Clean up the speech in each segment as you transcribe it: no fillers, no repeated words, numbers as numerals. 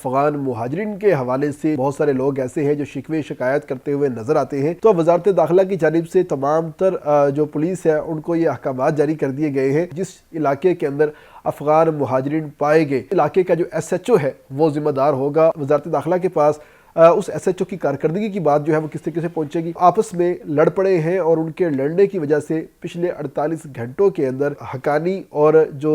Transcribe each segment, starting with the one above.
افغان مہاجرین کے حوالے سے بہت سارے لوگ ایسے ہیں جو شکوے شکایت کرتے ہوئے نظر آتے ہیں، تو وزارت داخلہ کی جانب سے تمام تر جو پولیس ہے ان کو یہ احکامات جاری کر دیے گئے ہیں۔ جس علاقے کے اندر افغان مہاجرین پائے گئے، علاقے کا جو ایس ایچ او ہے وہ ذمہ دار ہوگا۔ وزارت داخلہ کے پاس اس ایس ایچ او کی کارکردگی کی بات جو ہے وہ کس طریقے سے پہنچے گی۔ آپس میں لڑ پڑے ہیں اور ان کے لڑنے کی وجہ سے پچھلے 48 گھنٹوں کے اندر حقانی اور جو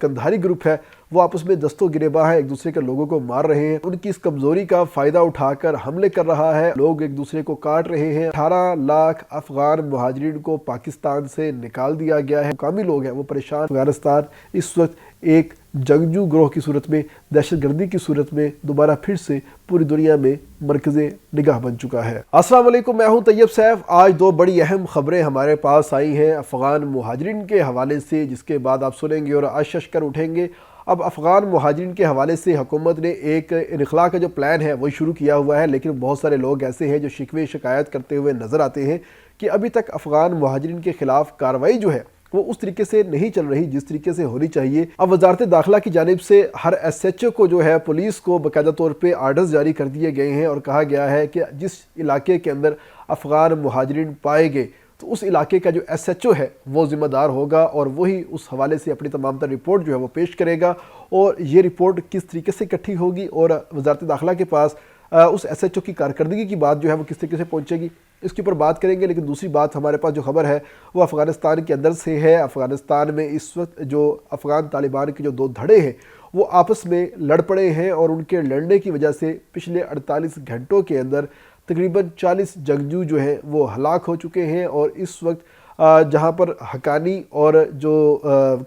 کندھاری گروپ ہے وہ آپس میں دست و گریباں ہیں، ایک دوسرے کے لوگوں کو مار رہے ہیں۔ ان کی اس کمزوری کا فائدہ اٹھا کر حملے کر رہا ہے، لوگ ایک دوسرے کو کاٹ رہے ہیں۔ 18 لاکھ افغان مہاجرین کو پاکستان سے نکال دیا گیا ہے۔ مقامی لوگ ہیں وہ پریشان۔ افغانستان اس وقت ایک جنگجو گروہ کی صورت میں، دہشت گردی کی صورت میں دوبارہ پھر سے پوری دنیا میں مرکز نگاہ بن چکا ہے۔ السلام علیکم، میں ہوں طیب سیف۔ آج دو بڑی اہم خبریں ہمارے پاس آئی ہیں افغان مہاجرین کے حوالے سے، جس کے بعد آپ سنیں گے اور اششکر اٹھیں گے۔ اب افغان مہاجرین کے حوالے سے حکومت نے ایک انخلاء کا جو پلان ہے وہ شروع کیا ہوا ہے، لیکن بہت سارے لوگ ایسے ہیں جو شکوے شکایت کرتے ہوئے نظر آتے ہیں کہ ابھی تک افغان مہاجرین کے خلاف کارروائی جو ہے وہ اس طریقے سے نہیں چل رہی جس طریقے سے ہونی چاہیے۔ اب وزارت داخلہ کی جانب سے ہر ایس ایچ او کو جو ہے پولیس کو باقاعدہ طور پہ آرڈرز جاری کر دیے گئے ہیں اور کہا گیا ہے کہ جس علاقے کے اندر افغان مہاجرین پائے گئے تو اس علاقے کا جو ایس ایچ او ہے وہ ذمہ دار ہوگا اور وہی اس حوالے سے اپنی تمام تر رپورٹ جو ہے وہ پیش کرے گا، اور یہ رپورٹ کس طریقے سے اکٹھی ہوگی اور وزارت داخلہ کے پاس اس ایس ایچ او کی کارکردگی کی بات جو ہے وہ کس طریقے سے پہنچے گی، اس کے اوپر بات کریں گے۔ لیکن دوسری بات ہمارے پاس جو خبر ہے وہ افغانستان کے اندر سے ہے۔ افغانستان میں اس وقت جو افغان طالبان کے جو دو دھڑے ہیں وہ آپس میں لڑ پڑے ہیں اور ان کے لڑنے کی وجہ سے پچھلے 48 گھنٹوں کے اندر تقریباً 40 جنگجو جو ہیں وہ ہلاک ہو چکے ہیں، اور اس وقت جہاں پر حقانی اور جو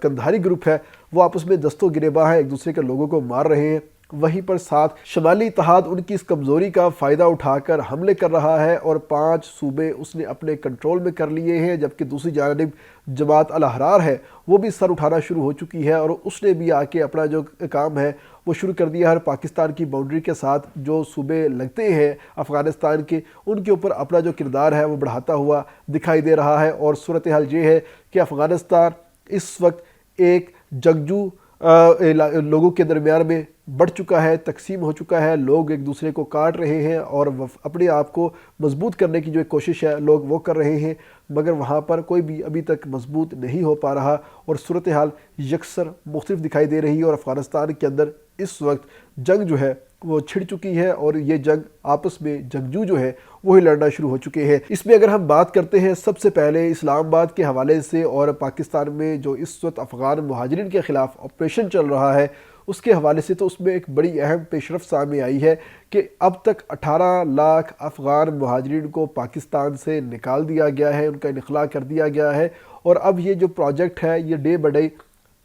کندھاری گروپ ہے وہ آپس میں دست و گریباں ہیں، ایک دوسرے کے لوگوں کو مار رہے ہیں، وہیں پر ساتھ شمالی اتحاد ان کی اس کمزوری کا فائدہ اٹھا کر حملے کر رہا ہے اور 5 صوبے اس نے اپنے کنٹرول میں کر لیے ہیں، جبکہ دوسری جانب جماعت الاحرار ہے وہ بھی سر اٹھانا شروع ہو چکی ہے اور اس نے بھی آ کے اپنا جو کام ہے وہ شروع کر دیا ہے۔ پاکستان کی باؤنڈری کے ساتھ جو صوبے لگتے ہیں افغانستان کے، ان کے اوپر اپنا جو کردار ہے وہ بڑھاتا ہوا دکھائی دے رہا ہے، اور صورتحال یہ ہے کہ افغانستان اس وقت ایک جنگجو لوگوں کے درمیان میں بڑھ چکا ہے، تقسیم ہو چکا ہے، لوگ ایک دوسرے کو کاٹ رہے ہیں اور اپنے آپ کو مضبوط کرنے کی جو ایک کوشش ہے لوگ وہ کر رہے ہیں، مگر وہاں پر کوئی بھی ابھی تک مضبوط نہیں ہو پا رہا اور صورتحال یکسر مختلف دکھائی دے رہی ہے، اور افغانستان کے اندر اس وقت جنگ جو ہے وہ چھڑ چکی ہے اور یہ جنگ آپس میں جنگجو جو ہے وہی لڑنا شروع ہو چکے ہیں۔ اس میں اگر ہم بات کرتے ہیں سب سے پہلے اسلام آباد کے حوالے سے اور پاکستان میں جو اس وقت افغان مہاجرین کے خلاف آپریشن چل رہا ہے اس کے حوالے سے، تو اس میں ایک بڑی اہم پیش رفت سامنے آئی ہے کہ اب تک 18 لاکھ افغان مہاجرین کو پاکستان سے نکال دیا گیا ہے، ان کا انخلاء کر دیا گیا ہے، اور اب یہ جو پروجیکٹ ہے یہ ڈے بائی ڈے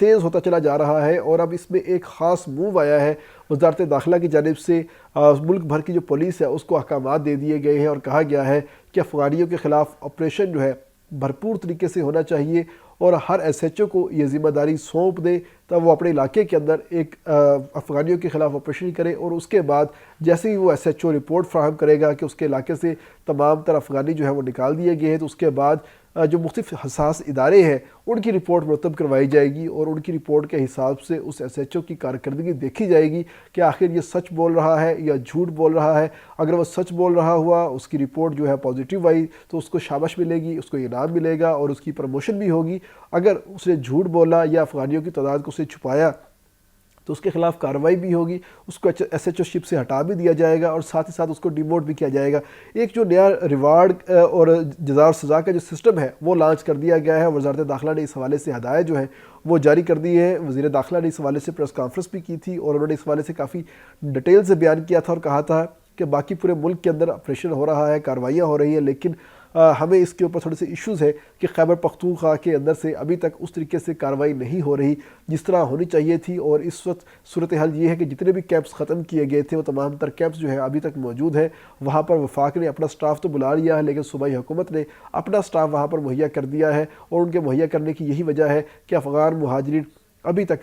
تیز ہوتا چلا جا رہا ہے، اور اب اس میں ایک خاص موو آیا ہے وزارت داخلہ کی جانب سے۔ ملک بھر کی جو پولیس ہے اس کو احکامات دے دیے گئے ہیں اور کہا گیا ہے کہ افغانیوں کے خلاف آپریشن جو ہے بھرپور طریقے سے ہونا چاہیے، اور ہر ایس ایچ او کو یہ ذمہ داری سونپ دے تب وہ اپنے علاقے کے اندر ایک افغانیوں کے خلاف آپریشن کرے، اور اس کے بعد جیسے ہی وہ ایس ایچ او رپورٹ فراہم کرے گا کہ اس کے علاقے سے تمام تر افغانی جو ہے وہ نکال دیے گئے ہیں، تو اس کے بعد جو مختلف حساس ادارے ہیں ان کی رپورٹ مرتب کروائی جائے گی، اور ان کی رپورٹ کے حساب سے اس ایس ایچ او کی کارکردگی دیکھی جائے گی کہ آخر یہ سچ بول رہا ہے یا جھوٹ بول رہا ہے۔ اگر وہ سچ بول رہا ہوا، اس کی رپورٹ جو ہے پازیٹیو آئی تو اس کو شاباش ملے گی، اس کو انعام ملے گا اور اس کی پروموشن بھی ہوگی۔ اگر اس نے جھوٹ بولا یا افغانیوں کی تعداد کو اس نے چھپایا تو اس کے خلاف کارروائی بھی ہوگی، اس کو ایس ایچ او شپ سے ہٹا بھی دیا جائے گا اور ساتھ ہی ساتھ اس کو ڈیموٹ بھی کیا جائے گا۔ ایک جو نیا ریوارڈ اور جزا اور سزا کا جو سسٹم ہے وہ لانچ کر دیا گیا ہے۔ وزارت داخلہ نے اس حوالے سے ہدایت جو ہے وہ جاری کر دی ہے۔ وزیر داخلہ نے اس حوالے سے پریس کانفرنس بھی کی تھی اور انہوں نے اس حوالے سے کافی ڈیٹیل سے بیان کیا تھا اور کہا تھا کہ باقی پورے ملک کے اندر آپریشن ہو رہا ہے، کاروائیاں ہو رہی ہیں، لیکن ہمیں اس کے اوپر تھوڑے سے ایشوز ہے کہ خیبر پختونخوا کے اندر سے ابھی تک اس طریقے سے کارروائی نہیں ہو رہی جس طرح ہونی چاہیے تھی، اور اس وقت صورتحال یہ ہے کہ جتنے بھی کیمپس ختم کیے گئے تھے وہ تمام تر کیمپس جو ہے ابھی تک موجود ہیں۔ وہاں پر وفاق نے اپنا سٹاف تو بلا لیا ہے، لیکن صوبائی حکومت نے اپنا سٹاف وہاں پر مہیا کر دیا ہے، اور ان کے مہیا کرنے کی یہی وجہ ہے کہ افغان مہاجرین ابھی تک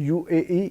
UAE